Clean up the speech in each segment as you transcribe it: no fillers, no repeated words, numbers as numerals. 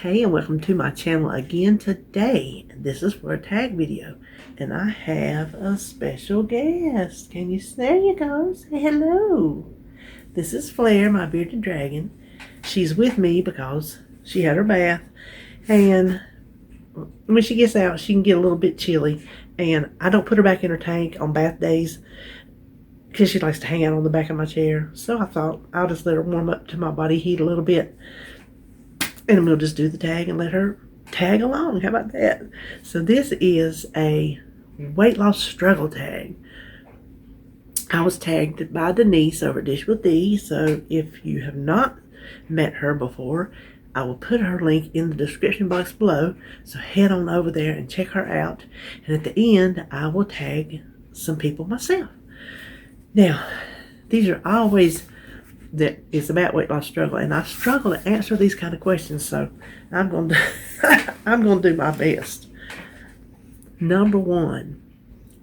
Hey, and welcome to my channel again today. This is for a tag video, and I have a special guest. There you go, say hello. This is Flair, my bearded dragon. She's with me because she had her bath, and when she gets out, she can get a little bit chilly, and I don't put her back in her tank on bath days because she likes to hang out on the back of my chair. So I thought I'll just let her warm up to my body heat a little bit. And we'll just do the tag and let her tag along. How about that? So this is a weight loss struggle tag. I was tagged by Denise over Dish with D. So if you have not met her before, I will put her link in the description box below. So head on over there and check her out. And at the end, I will tag some people myself. Now, these are always... that is about weight loss struggle, and I struggle to answer these kind of questions, so I'm going to do my best. Number one,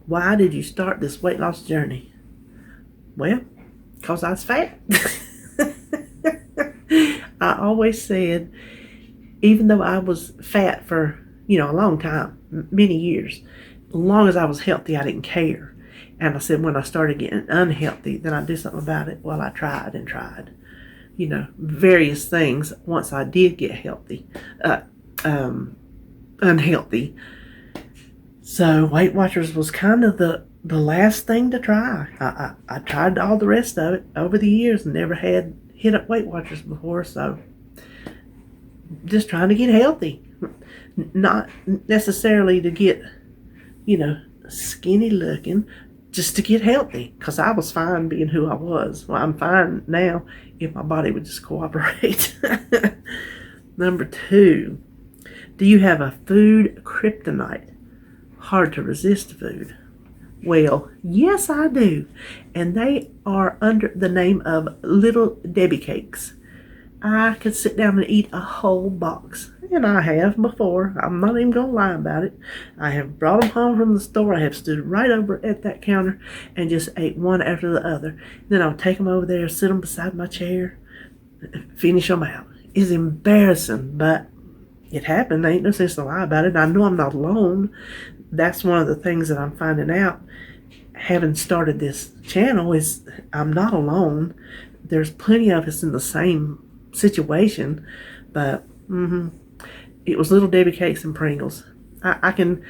why did you start this weight loss journey? Well, because I was fat. I always said, even though I was fat for a long time, many years, as long as I was healthy, I didn't care. And I said, when I started getting unhealthy, then I'd do something about it. Well, I tried and tried, various things once I did get healthy, unhealthy. So Weight Watchers was kind of the last thing to try. I tried all the rest of it over the years and never had hit up Weight Watchers before. So just trying to get healthy, not necessarily to get, skinny looking, just to get healthy, because I was fine being who I was. Well, I'm fine now if my body would just cooperate. Number two, do you have a food kryptonite? Hard to resist food. Well, yes, I do. And they are under the name of Little Debbie cakes. I could sit down and eat a whole box. And I have before. I'm not even going to lie about it. I have brought them home from the store. I have stood right over at that counter and just ate one after the other. Then I'll take them over there, sit them beside my chair, finish them out. It's embarrassing, but it happened. There ain't no sense to lie about it. I know I'm not alone. That's one of the things that I'm finding out. Having started this channel is I'm not alone. There's plenty of us in the same situation, but it was Little Debbie cakes and Pringles. I'm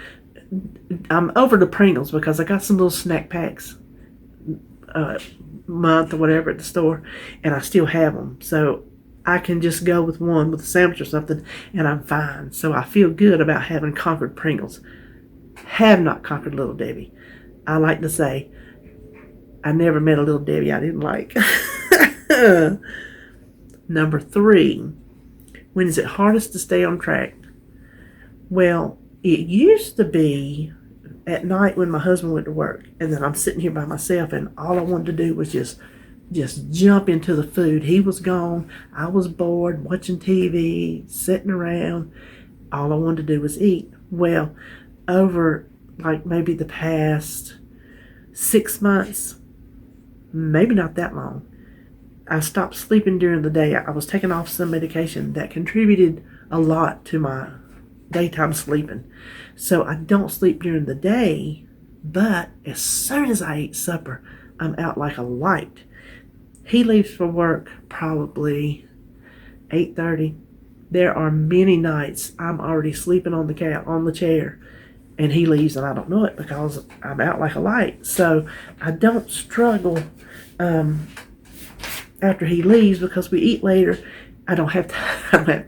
over the Pringles because I got some little snack packs month or whatever at the store, and I still have them, so I can just go with one with a sandwich or something and I'm fine. So I feel good about having conquered Pringles. Have not conquered Little Debbie. I like to say I never met a Little Debbie I didn't like. Number three, when is it hardest to stay on track? Well, it used to be at night when my husband went to work, and then I'm sitting here by myself, and all I wanted to do was just jump into the food. He was gone. I was bored, watching TV, sitting around. All I wanted to do was eat. Well, over like maybe the past 6 months, maybe not that long, I stopped sleeping during the day. I was taking off some medication that contributed a lot to my daytime sleeping. So I don't sleep during the day, but as soon as I eat supper, I'm out like a light. He leaves for work probably 8:30. There are many nights I'm already sleeping on the chair, and he leaves and I don't know it because I'm out like a light. So I don't struggle after he leaves because we eat later. I don't have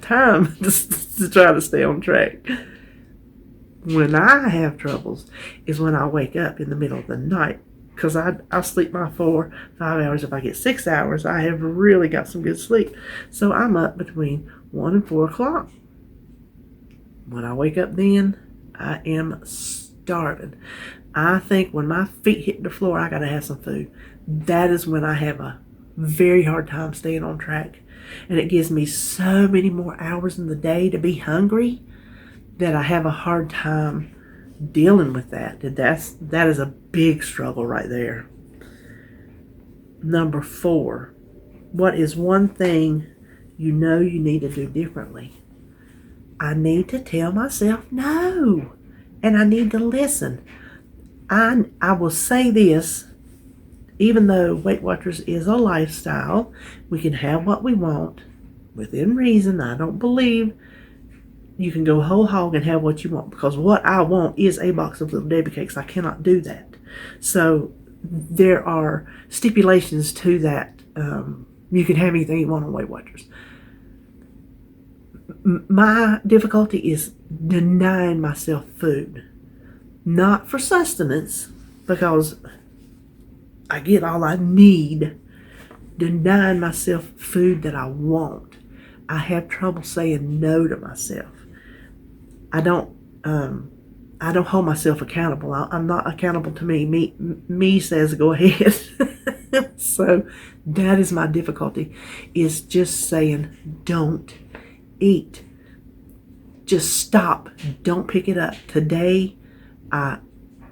time to try to stay on track. When I have troubles is when I wake up in the middle of the night, because I sleep my 4-5 hours. If I get 6 hours, I have really got some good sleep. So I'm up between 1 and 4 o'clock. When I wake up then, I am starving. I think when my feet hit the floor, I got to have some food. That is when I have a very hard time staying on track. And it gives me so many more hours in the day to be hungry that I have a hard time dealing with that. That is a big struggle right there. Number 4, what is one thing you know you need to do differently? I need to tell myself no. And I need to listen. I will say this, even though Weight Watchers is a lifestyle, we can have what we want within reason. I don't believe you can go whole hog and have what you want, because what I want is a box of Little Debbie cakes. I cannot do that. So there are stipulations to that. You can have anything you want on Weight Watchers. My difficulty is denying myself food. Not for sustenance, because I get all I need. Denying myself food that I want. I have trouble saying no to myself. I don't hold myself accountable. I'm not accountable to me. Me says go ahead. So that is my difficulty, is just saying don't eat. Just stop. Don't pick it up. Today, I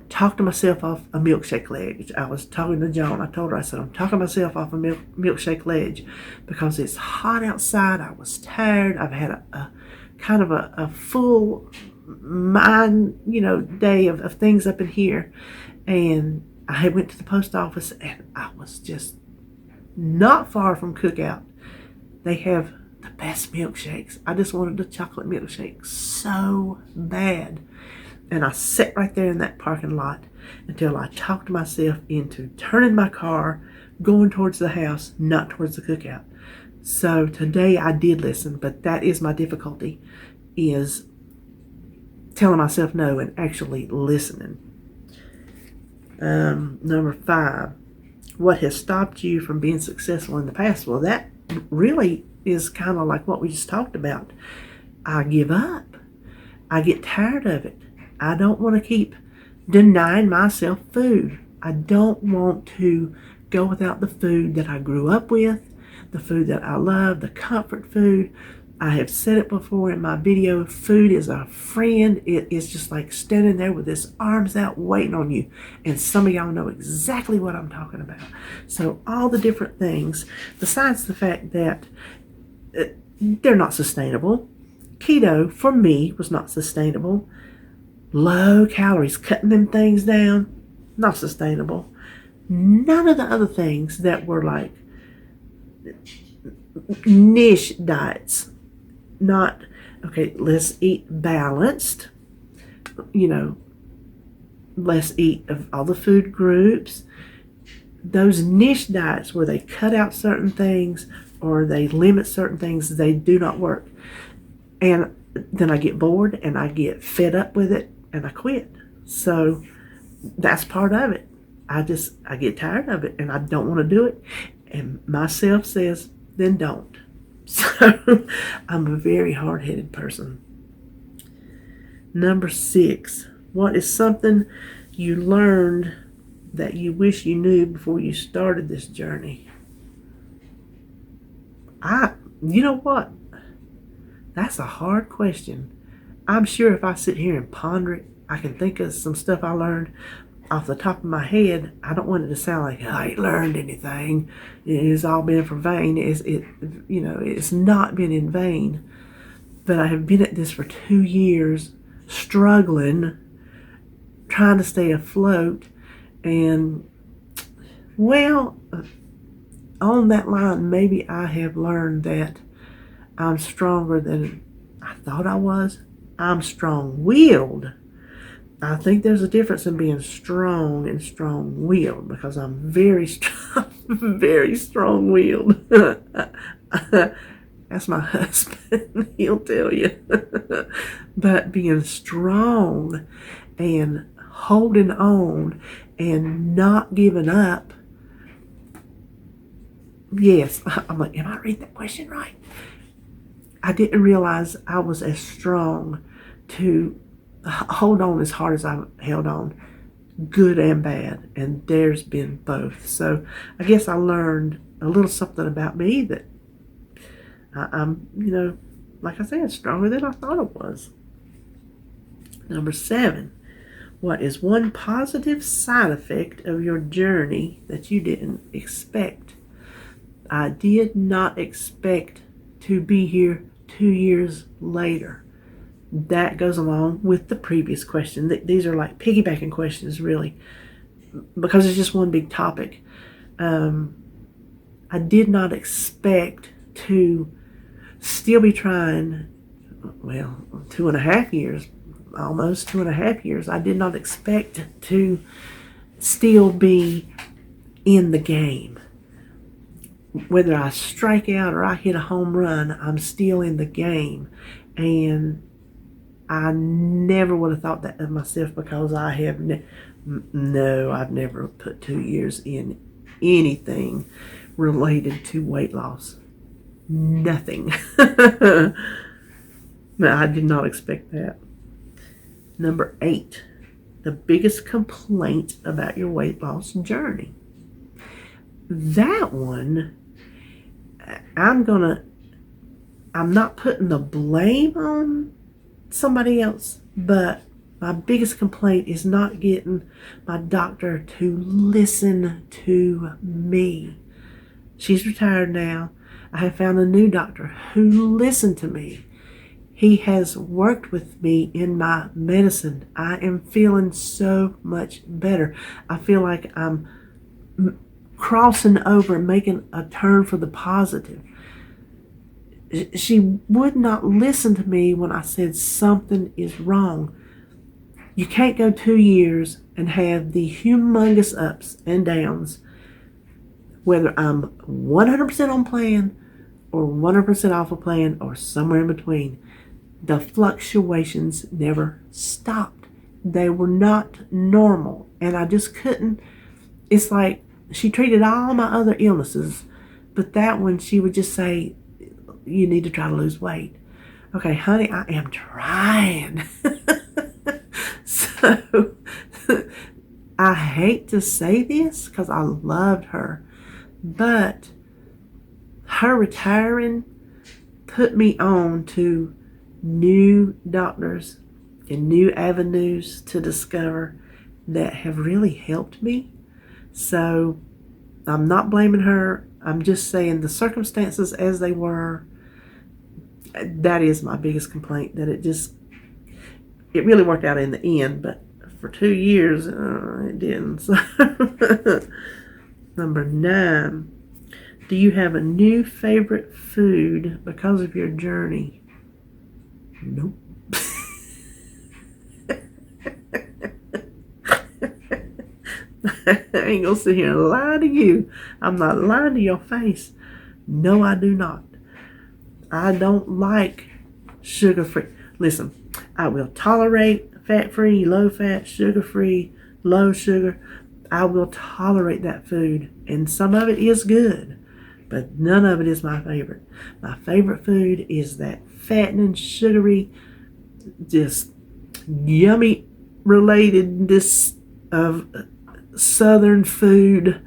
talked myself off a milkshake ledge. I was talking to Joan. I told her, I said, I'm talking myself off a milkshake ledge because it's hot outside. I was tired. I've had a kind of a full mind, day of things up in here. And I went to the post office and I was just not far from Cookout. They have the best milkshakes. I just wanted a chocolate milkshake so bad. And I sat right there in that parking lot until I talked myself into turning my car, going towards the house, not towards the Cookout. So today I did listen, but that is my difficulty, is telling myself no and actually listening. Number 5, what has stopped you from being successful in the past? Well, that really is kind of like what we just talked about. I give up. I get tired of it. I don't want to keep denying myself food. I don't want to go without the food that I grew up with, the food that I love, the comfort food. I have said it before in my video, food is a friend. It is just like standing there with its arms out waiting on you. And some of y'all know exactly what I'm talking about. So all the different things, besides the fact that they're not sustainable. Keto, for me, was not sustainable. Low calories, cutting them things down, not sustainable. None of the other things that were like niche diets, not, okay, let's eat balanced, let's eat of all the food groups. Those niche diets where they cut out certain things or they limit certain things, they do not work. And then I get bored and I get fed up with it and I quit. So that's part of it. I get tired of it and I don't want to do it. And myself says, then don't. So I'm a very hard-headed person. Number 6, what is something you learned that you wish you knew before you started this journey? You know what? That's a hard question. I'm sure if I sit here and ponder it, I can think of some stuff I learned off the top of my head. I don't want it to sound like I ain't learned anything. It's all been for vain. It's not been in vain. But I have been at this for 2 years, struggling, trying to stay afloat. And, well, on that line, maybe I have learned that I'm stronger than I thought I was. I'm strong-willed. I think there's a difference in being strong and strong-willed, because I'm very strong, very strong-willed. That's my husband. He'll tell you. But being strong and holding on and not giving up. Yes, I'm like, am I reading that question right? I didn't realize I was as strong to hold on as hard as I've held on, good and bad, and there's been both. So I guess I learned a little something about me that I'm, like I said, stronger than I thought it was. Number 7, what is one positive side effect of your journey that you didn't expect? I did not expect to be here 2 years later. that goes along with the previous question. These are like piggybacking questions, really, because it's just one big topic. I did not expect to still be trying, well, 2.5 years, almost 2.5 years. I did not expect to still be in the game. Whether I strike out or I hit a home run, I'm still in the game. And I never would have thought that of myself, because I have I've never put 2 years in anything related to weight loss. Nothing. No, I did not expect that. Number 8, the biggest complaint about your weight loss journey. That one, I'm not putting the blame on somebody else, but my biggest complaint is not getting my doctor to listen to me. She's retired now. I have found a new doctor who listened to me. He has worked with me in my medicine. I am feeling so much better. I feel like I'm crossing over, making a turn for the positive. She would not listen to me when I said something is wrong. You can't go 2 years and have the humongous ups and downs, whether I'm 100% on plan or 100% off a plan or somewhere in between. The fluctuations never stopped. They were not normal, and I just couldn't. It's like she treated all my other illnesses, but that one she would just say, you need to try to lose weight. Okay, honey, I am trying. So I hate to say this because I loved her, but her retiring put me on to new doctors and new avenues to discover that have really helped me. So I'm not blaming her. I'm just saying the circumstances as they were, that is my biggest complaint, that it really worked out in the end, but for 2 years, it didn't. So Number 9, do you have a new favorite food because of your journey? Nope. I ain't gonna sit here and lie to you. I'm not lying to your face. No, I do not. I don't like sugar-free. Listen, I will tolerate fat-free, low-fat, sugar-free, low sugar. I will tolerate that food, and some of it is good, but none of it is my favorite. My favorite food is that fattening, sugary, just yummy relatedness of Southern food.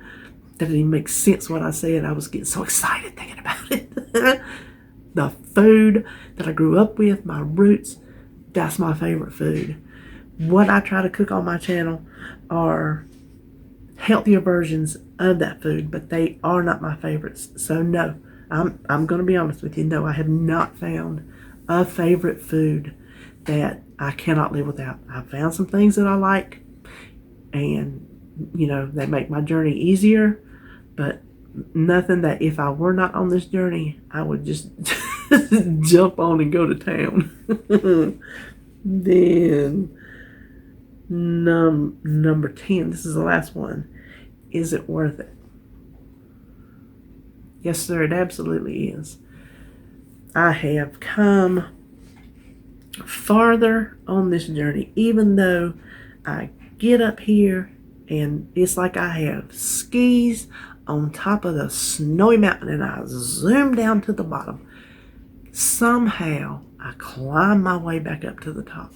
That didn't even make sense what I said. I was getting so excited thinking about it. The food that I grew up with, my roots, that's my favorite food. What I try to cook on my channel are healthier versions of that food, but they are not my favorites. So no, I'm going to be honest with you. No, I have not found a favorite food that I cannot live without. I've found some things that I like, and they make my journey easier, but nothing that if I were not on this journey, I would just jump on and go to town. Then number 10, this is the last one. Is it worth it? Yes, sir, it absolutely is. I have come farther on this journey, even though I get up here and it's like I have skis on top of the snowy mountain and I zoom down to the bottom. Somehow I climb my way back up to the top.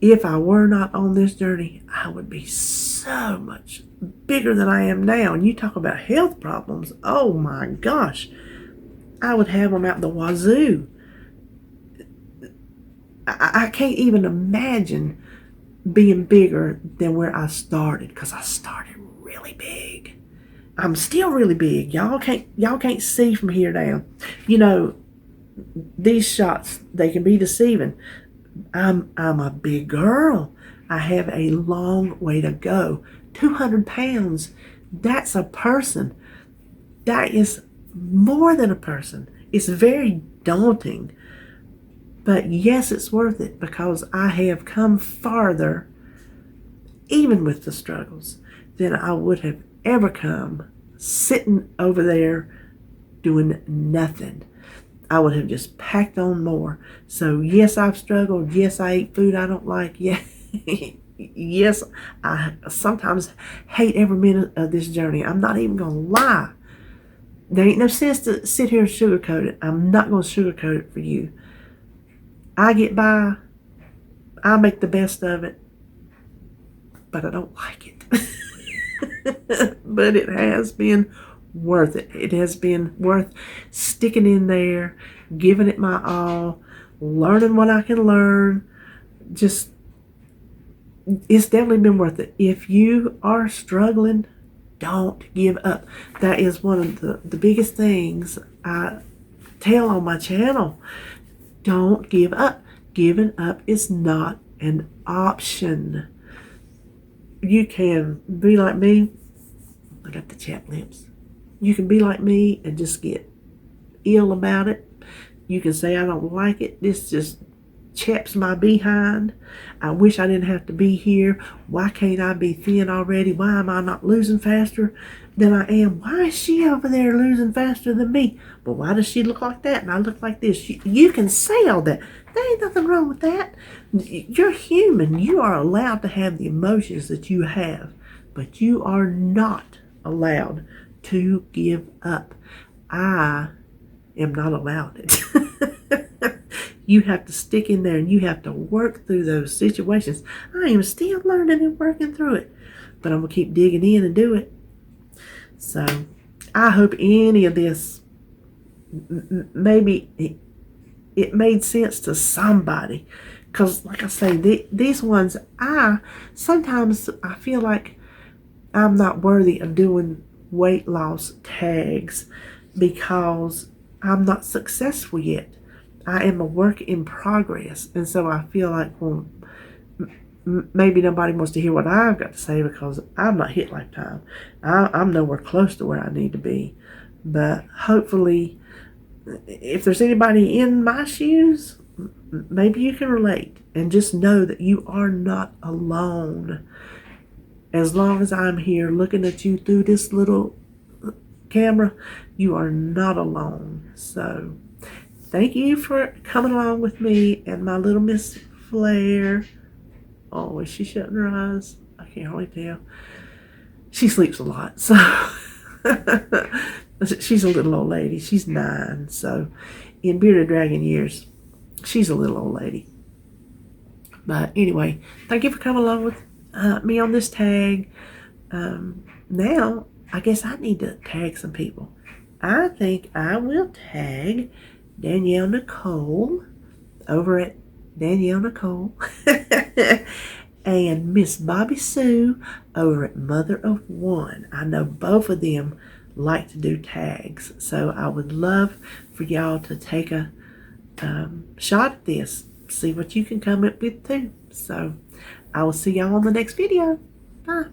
If I were not on this journey, I would be so much bigger than I am now. And you talk about health problems, oh my gosh, I would have them out the wazoo. I can't even imagine being bigger than where I started, because I started really big. I'm still really big. Y'all can't see from here down. these shots, they can be deceiving. I'm a big girl. I have a long way to go. 200 pounds, that's a person. That is more than a person. It's very daunting. But yes, it's worth it because I have come farther, even with the struggles, than I would have ever come sitting over there doing nothing. I would have just packed on more. So yes, I've struggled. Yes, I eat food I don't like. Yeah. Yes, I sometimes hate every minute of this journey. I'm not even going to lie. There ain't no sense to sit here and sugarcoat it. I'm not going to sugarcoat it for you. I get by. I make the best of it. But I don't like it. But it has been worth it. It has been worth sticking in there, giving it my all, learning what I can learn. Just, it's definitely been worth it. If you are struggling, don't give up. That is one of the biggest things I tell on my channel. Don't give up. Giving up is not an option. You can be like me. I got the chapped lips. You can be like me and just get ill about it. You can say, I don't like it. This just chaps my behind. I wish I didn't have to be here. Why can't I be thin already? Why am I not losing faster than I am? Why is she over there losing faster than me? But why does she look like that and I look like this? You can say all that. There ain't nothing wrong with that. You're human. You are allowed to have the emotions that you have, but you are not allowed to give up. I am not allowed it. You have to stick in there and you have to work through those situations. I am still learning and working through it, but I'm going to keep digging in and do it. So I hope any of this, maybe it made sense to somebody. Because like I say, these ones, sometimes I feel like I'm not worthy of doing weight loss tags because I'm not successful yet. I am a work in progress. And so I feel like, well, maybe nobody wants to hear what I've got to say because I'm not hit lifetime. I'm nowhere close to where I need to be. But hopefully, if there's anybody in my shoes, maybe you can relate and just know that you are not alone. As long as I'm here looking at you through this little camera, you are not alone. So thank you for coming along with me and my little Miss Flair. Oh, is she shutting her eyes? I can't hardly tell. She sleeps a lot, so she's a little old lady. She's 9, so in Bearded Dragon years, she's a little old lady. But anyway, thank you for coming along with me on this tag. Now, I guess I need to tag some people. I think I will tag Danielle Nichole over at Danielle Nichole and Miss Bobbie Sue over at Mother of One. I know both of them like to do tags, so I would love for y'all to take a shot at this. See what you can come up with too. So I will see y'all on the next video. Bye.